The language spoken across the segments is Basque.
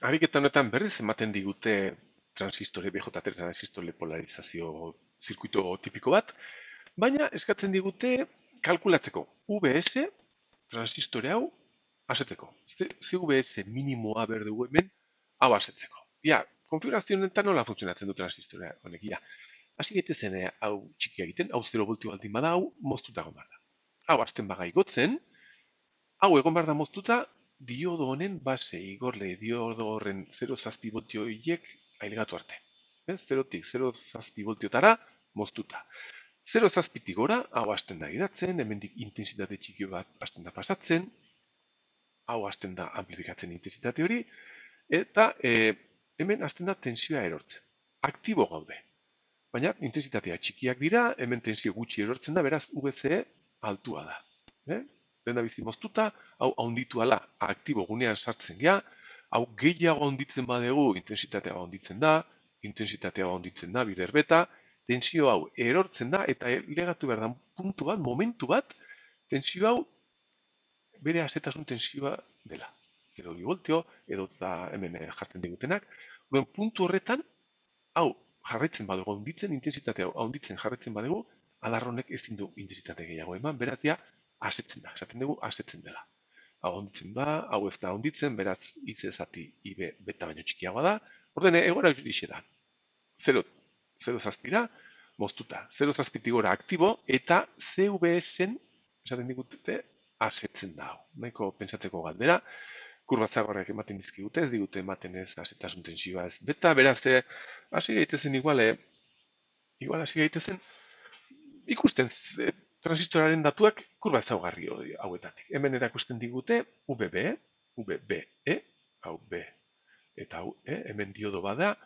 Ariketa honetan berriz ematen digute transistore BJ3 transistore polarizazio zirkuito tipiko bat, baina eskatzen digute kalkulatzeko VS transistore hau asetzeko. CVS minimoa behar dugu hemen hau asetzeko. Ja, konfigurazio honetan nola funtzionatzen du transistore honek, ja. Hasi gaitezen hau txikia egiten, hau 0 voltio baldin bada hau moztuta egon behar da. Hau hasten baga igotzen, hau egon behar da moztuta diodo honen base, igorle diodo horren 0 zazpi voltio horiek ailgatu arte. 0tik 0 zazpi voltiotara moztuta. 0 zazpitik gora, hau hasten da gidatzen, hemendik intensitate txiki bat hasten da pasatzen, hau hasten da amplifikatzen intensitate hori, eta hemen hasten da tensioa erortzen. Aktibo gaude. Baina intensitatea txikiak dira, hemen tensio gutxi erortzen da, beraz VCE altua da. Lehen da bizi moztuta, hau haunditu ala aktibo gunean sartzen gea, hau gehiago haunditzen badegu, intensitatea haunditzen da, bider beta, tensio hau erortzen da, eta legatu behar da puntu bat, momentu bat, tensio hau bere azetasun tensioa dela. 0 voltio, edo hemen jartzen digutenak. Puntu horretan, hau jarraitzen badugu haunditzen, intensitatea haunditzen jarraitzen badugu, adar honek ezin du intensitate gehiago eman, beraz ja asetzen da, esaten dugu asetzen dela. Hau haunditzen ba, hau ez da haunditzen, beraz IC zati IB beta baino txikiagoa da, orden egora horixe da. 0 zazpira, moztuta, 0 zazpitik gora aktibo, eta CVS-en, esaten digute, asetzen da hau. Nahiko pentsatzeko galdera, kurbatzagorrak ematen dizkigute, ez digute ematen ez azetasun tensioa ez. Beta, beraz, hasi gaitezen igual hasi gaitezen ikusten transistoraren datuak kurba ezaugarri hauetatik. Hemen erakusten digute VB, hau B, eta hau hemen diodo bada,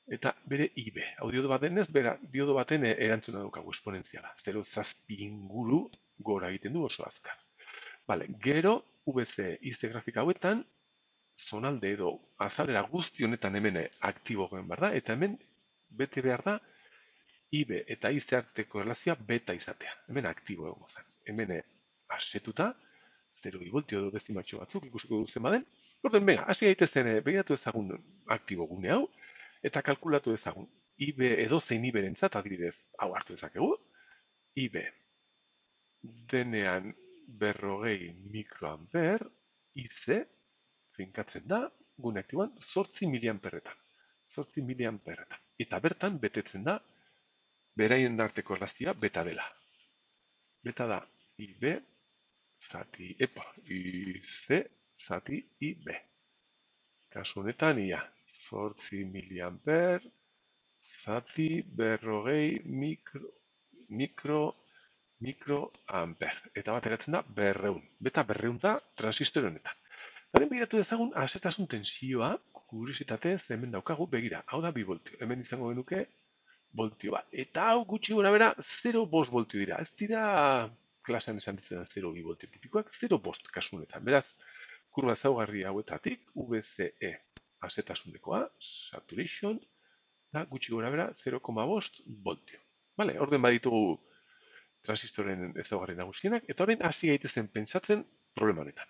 eta bere IB. Hau diodo badenez, bera diodo baten erantzuna daukagu esponentziala. 0 zazpi inguru gora egiten du oso azkar. Vale, gero VC izte grafika hauetan, zonalde edo azalera guzti honetan hemen aktibo goen behar da, eta hemen bete behar da IB eta IC arteko relazioa beta izatea. Hemen aktibo egongo zen. Hemen asetuta, 0 voltio edo destimatxo batzuk ikusiko duzen baden. Orden, venga, hasi gaitezen begiratu ezagun aktibo gune hau, eta kalkulatu ezagun IB edo zein IB-rentzat, adibidez, hau hartu ezakegu, IB denean 40 mikroamper, IC finkatzen da, gune aktiboan, 8 miliamperretan. 8 miliamperretan. Eta bertan betetzen da, beraien arteko erlazioa beta dela. Beta da IB zati, IC zati IB. Kasu honetan, ia, 8 miliamper zati 40 mikroamper. Eta bat eratzen da 200. Beta 200 da transistore honetan. Garen begiratu dezagun azetasun tensioa, kuriositatez hemen daukagu, begira, hau da 2 voltio. Hemen izango genuke voltio bat. Eta hau gutxi gora bera 0,5 voltio dira. Ez dira klasean esan ditzen 0,2 voltio tipikoak, 0,5 kasunetan. Beraz, kurba ezaugarri hauetatik, VCE azetasunekoa, saturation, da gutxi gora bera 0,5 voltio. Vale, orden baditugu transistoren ezaugarri nagusienak, eta orain hasi gaitezen pentsatzen problema honetan.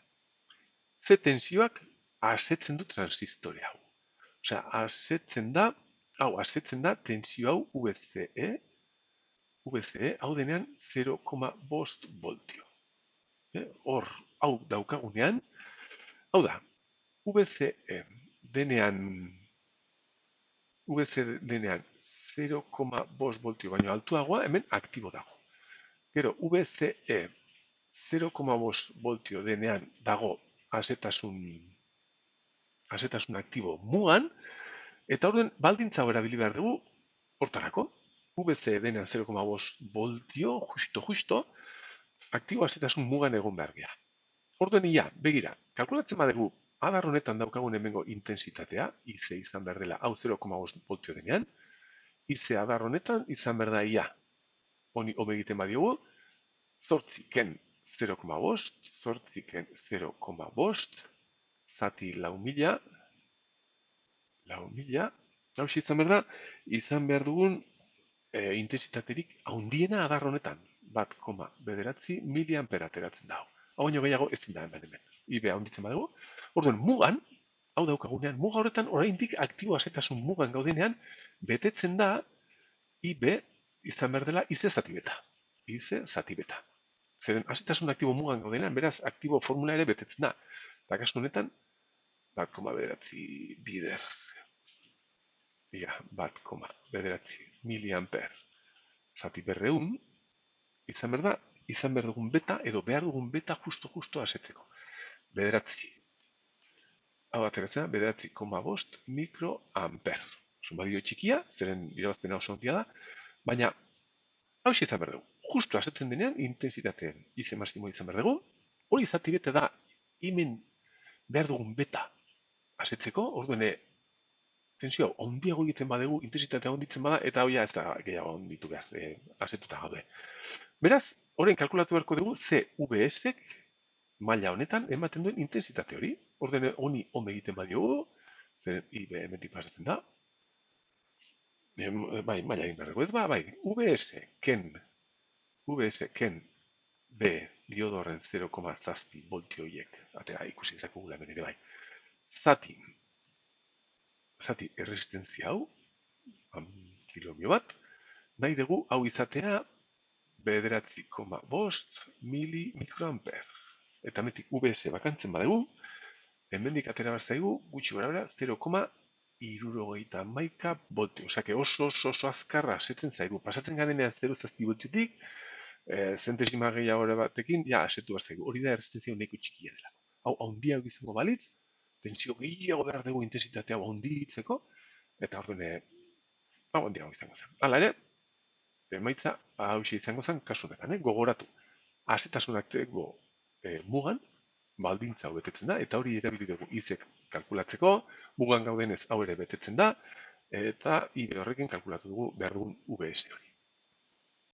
Ze tensioak asetzen du transistore hau. Osea, asetzen da tensio hau VCE hau denean 0,5 voltio. Hor, hau daukagunean, hau da, VCE denean 0,5 voltio baino altuagoa, hemen aktibo dago. Gero, VCE 0,5 voltio denean dago azetasun aktibo mugan, eta orden baldintza erabili behar dugu hortarako. VC denean 0,5 voltio, justo, aktibo azetasun mugan egon behar geha. Orden ia, begira, kalkulatzen badugu adar honetan daukagun hemengo intensitatea, IC izan behar dela, hau 0,5 voltio denean, IC adar honetan izan behar da ia, honi hobe egiten badiogu, zortziken 0,5, zortziken 0,5, zati lau mila, hau izan behar dugun intensitaterik haundiena adar honetan, 1,9 miliampera ateratzen dago. Hau baino gehiago ez da hemen. IB haunditzen badugu. Orduan, mugan, hau daukagunean, muga horretan oraindik aktibo azetasun mugan gaudenean, betetzen da IB izan behar dela IC zati beta. IC zati beta. Zeren azetasun aktibo mugan gaudenean, beraz, aktibo formula ere betetzen da. Eta kasu honetan, 1,9 bider. Ja, 1,9 miliamper zati berreun, izan behar dugun beta, edo behar dugun beta justo asetzeko. Bederatzi. Hau ateratzen da, 9,5 mikroamper. Zunbadio txikia, zeren irabazpena oso ondia da, baina hau izan behar dugu. Justo asetzen denean, intensitateen izen mastimo izan behar dugu, hori zati bete da, hemen behar dugun beta asetzeko, orduan tensio ondiago egiten badegu, intensitatea onditzen bada, eta hoia ez da gehiago onditu behar, asetuta gaude. Beraz, horren kalkulatu beharko dugu CVS-ek maila honetan ematen duen intensitate hori. Orduan honi ondo egiten badiogu, zer IB hemendik pasatzen da. Bai, maila egin beharreko ez ba, bai, VS ken B diodorren 0,7 voltioiek, atea ikusi izakugula hemen ere bai. Zati erresistentzia hau, kilomio bat, nahi dugu hau izatea 9,5 mikroamper. Eta hemendik VS bakantzen badugu, hemendik atera behar zaigu, gutxi gora bera, 0,71 voltio. Osake oso azkarra asetzen zaigu. Pasatzen garenean 0,7 voltiotik, zentesima gehiago batekin, ja, asetu behar zaigu. Hori da erresistentzia nahiko txikia dela. Hau, handiago izango balitz, tentsio gehiago behar dugu intensitatea handitzeko, eta orduan, hau handiago izango zen. Hala ere, emaitza hausia izango zen kasu honetan, gogoratu. Azetasunak mugan, baldintza hau betetzen da, eta hori erabili dugu izek kalkulatzeko, mugan gaudenez hau ere betetzen da, eta IB horrekin kalkulatu dugu behar dugun VS hori.